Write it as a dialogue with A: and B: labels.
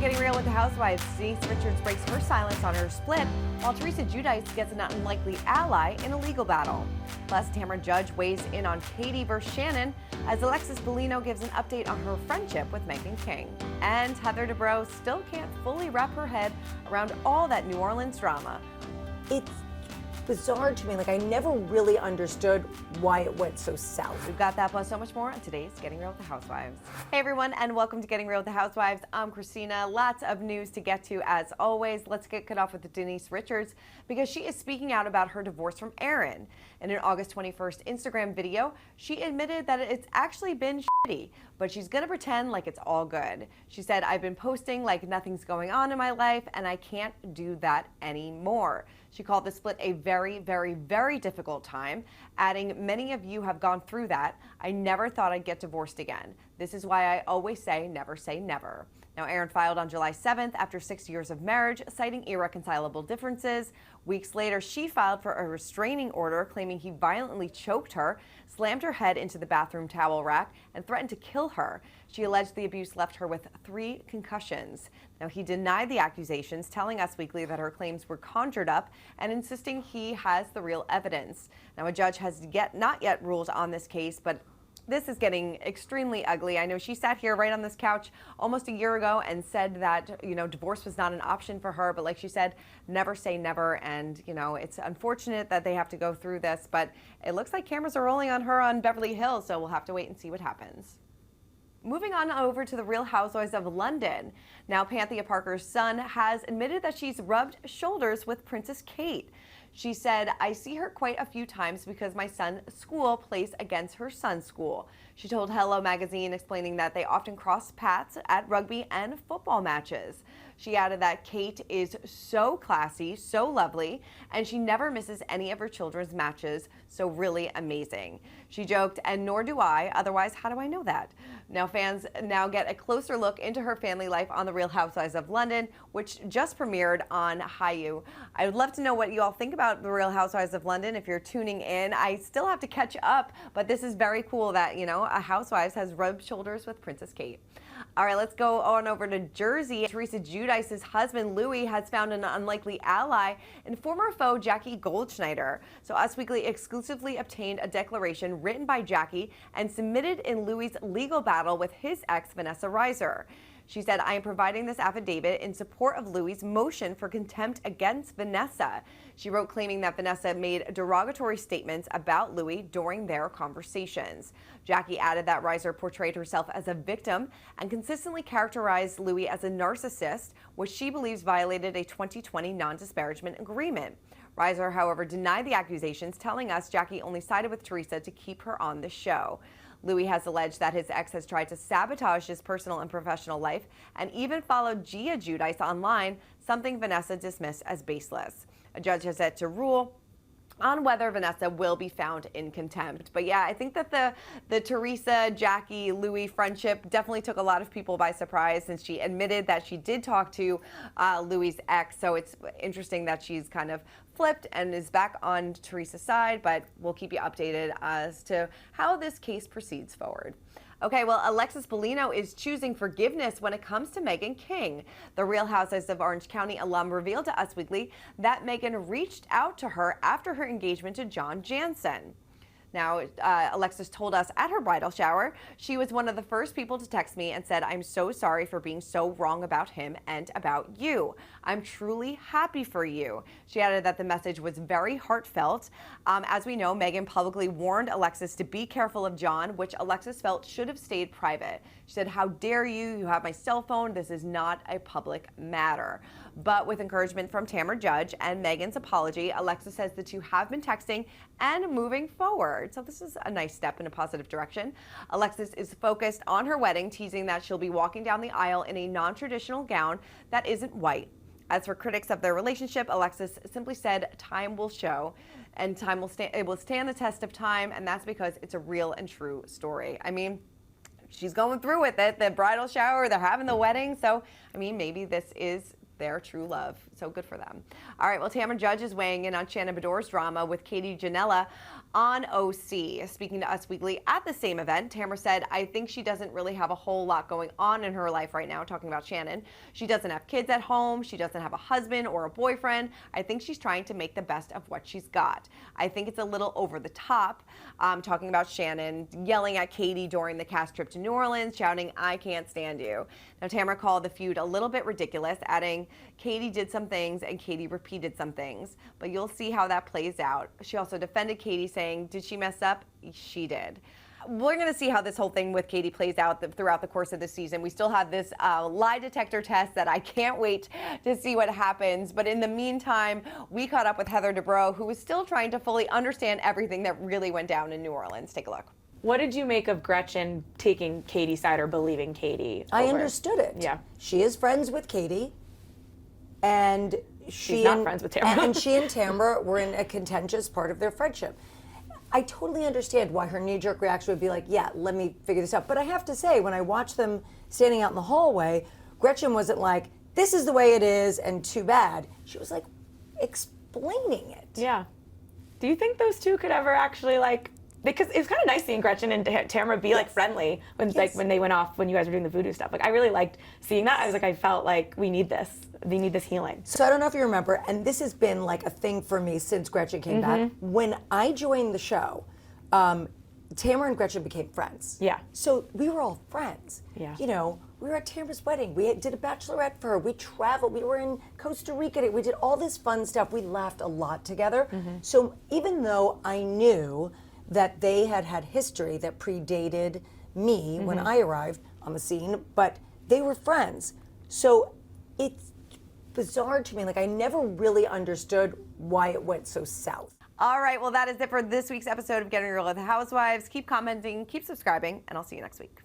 A: Getting Real with the Housewives, Denise Richards breaks her silence on her split, while Teresa Giudice gets an unlikely ally in a legal battle. Plus, Tamra Judge weighs in on Kody versus Shannon, as Alexis Bellino gives an update on her friendship with Meghan King. And Heather Dubrow still can't fully wrap her head around all that New Orleans drama.
B: It's bizarre to me. Like, I never really understood why it went so south.
A: We've got that plus so much more on today's Getting Real with the Housewives. Hey everyone, and welcome to Getting Real with the Housewives. I'm Christina. Lots of news to get to as always. Let's get off with Denise Richards because she is speaking out about her divorce from Aaron. In an August 21st Instagram video, she admitted that it's actually been shitty, but she's gonna pretend like it's all good. She said, "I've been posting like nothing's going on in my life, and I can't do that anymore." She called the split a very, very, very difficult time, adding, "Many of you have gone through that. I never thought I'd get divorced again. This is why I always say never." Now, Aaron filed on July 7th after 6 years of marriage, citing irreconcilable differences. Weeks later, she filed for a restraining order, claiming he violently choked her, slammed her head into the bathroom towel rack, and threatened to kill her. She alleged the abuse left her with 3 concussions. Now, he denied the accusations, telling Us Weekly that her claims were conjured up and insisting he has the real evidence. Now, a judge has not yet ruled on this case, but this is getting extremely ugly. I know she sat here right on this couch almost a year ago and said that, divorce was not an option for her. But like she said, never say never. And, it's unfortunate that they have to go through this. But it looks like cameras are rolling on her on Beverly Hills. So we'll have to wait and see what happens. Moving on over to the Real Housewives of London. Now, Panthea Parker's son has admitted that she's rubbed shoulders with Princess Kate. She said, "I see her quite a few times because my son's school plays against her son's school." She told Hello Magazine, explaining that they often cross paths at rugby and football matches. She added that Kate is so classy, so lovely, and she never misses any of her children's matches, so really amazing. She joked, "And nor do I, otherwise how do I know that?" Now fans now get a closer look into her family life on The Real Housewives of London, which just premiered on Hulu. I would love to know what you all think about The Real Housewives of London if you're tuning in. I still have to catch up, but this is very cool that, a Housewives has rubbed shoulders with Princess Kate. All right, let's go on over to Jersey. Teresa Giudice's husband, Louis, has found an unlikely ally in former foe Jackie Goldschneider. So Us Weekly exclusively obtained a declaration written by Jackie and submitted in Louis' legal battle with his ex, Vanessa Reiser. She said, "I am providing this affidavit in support of Louis' motion for contempt against Vanessa." She wrote, claiming that Vanessa made derogatory statements about Louis during their conversations. Jackie added that Reiser portrayed herself as a victim and consistently characterized Louis as a narcissist, which she believes violated a 2020 non-disparagement agreement. Reiser, however, denied the accusations, telling Us Jackie only sided with Teresa to keep her on the show. Louis has alleged that his ex has tried to sabotage his personal and professional life and even followed Gia Giudice online, something Vanessa dismissed as baseless. A judge has yet to rule on whether Vanessa will be found in contempt. But yeah, I think that the Teresa, Jackie, Louis friendship definitely took a lot of people by surprise, since she admitted that she did talk to Louis' ex. So it's interesting that she's kind of flipped and is back on Teresa's side, but we'll keep you updated as to how this case proceeds forward. Okay, well, Alexis Bellino is choosing forgiveness when it comes to Meghan King. The Real Housewives of Orange County alum revealed to Us Weekly that Meghan reached out to her after her engagement to John Janssen. Now, Alexis told us at her bridal shower, she was one of the first people to text me and said, "I'm so sorry for being so wrong about him and about you. I'm truly happy for you." She added that the message was very heartfelt. As we know, Meghan publicly warned Alexis to be careful of John, which Alexis felt should have stayed private. She said, "How dare you? You have my cell phone. This is not a public matter." But with encouragement from Tamra Judge and Meghan's apology, Alexis says the two have been texting and moving forward. So this is a nice step in a positive direction. Alexis is focused on her wedding, teasing that she'll be walking down the aisle in a non-traditional gown that isn't white. As for critics of their relationship, Alexis simply said, "Time will show, and it will stand the test of time," and that's because it's a real and true story. I mean, she's going through with it. The bridal shower, they're having the wedding, so I mean, maybe this is their true love. So good for them. All right, well, Tamra Judge is weighing in on Shannon Beador's drama with Kody Janela on OC. Speaking to Us Weekly at the same event, Tamra said, I think she doesn't really have a whole lot going on in her life right now, talking about Shannon. She doesn't have kids at home. She doesn't have a husband or a boyfriend. I think she's trying to make the best of what she's got. I think it's a little over the top, talking about Shannon yelling at Kody during the cast trip to New Orleans, shouting, I can't stand you. Now, Tamra called the feud a little bit ridiculous, adding, Kody did some things and Kody repeated some things, but you'll see how that plays out. She also defended Kody, saying, did she mess up? She did. We're going to see how this whole thing with Kody plays out throughout the course of the season. We still have this lie detector test that I can't wait to see what happens. But in the meantime, we caught up with Heather Dubrow, who is still trying to fully understand everything that really went down in New Orleans. Take a look.
C: What did you make of Gretchen taking Katie's side or believing Kody?
B: I understood it.
C: Yeah.
B: She is friends with Kody, and
C: She's not friends with Tamra.
B: And she and Tamra were in a contentious part of their friendship. I totally understand why her knee-jerk reaction would be like, yeah, let me figure this out. But I have to say, when I watched them standing out in the hallway, Gretchen wasn't like, this is the way it is and too bad. She was like explaining it.
C: Yeah. Do you think those two could ever actually because it's kind of nice seeing Gretchen and Tamra be like friendly when when they went off when you guys were doing the voodoo stuff. Like I really liked seeing that. I felt like we need this. We need this healing.
B: So I don't know if you remember, and this has been like a thing for me since Gretchen came back. When I joined the show, Tamra and Gretchen became friends.
C: Yeah.
B: So we were all friends.
C: Yeah.
B: You know, we were at Tamra's wedding. We did a bachelorette for her. We traveled. We were in Costa Rica. We did all this fun stuff. We laughed a lot together. So even though I knew that they had history that predated me when I arrived on the scene, but they were friends. So it's bizarre to me. Like I never really understood why it went so south.
A: All right, well, that is it for this week's episode of Getting Real with the Housewives. Keep commenting, keep subscribing, and I'll see you next week.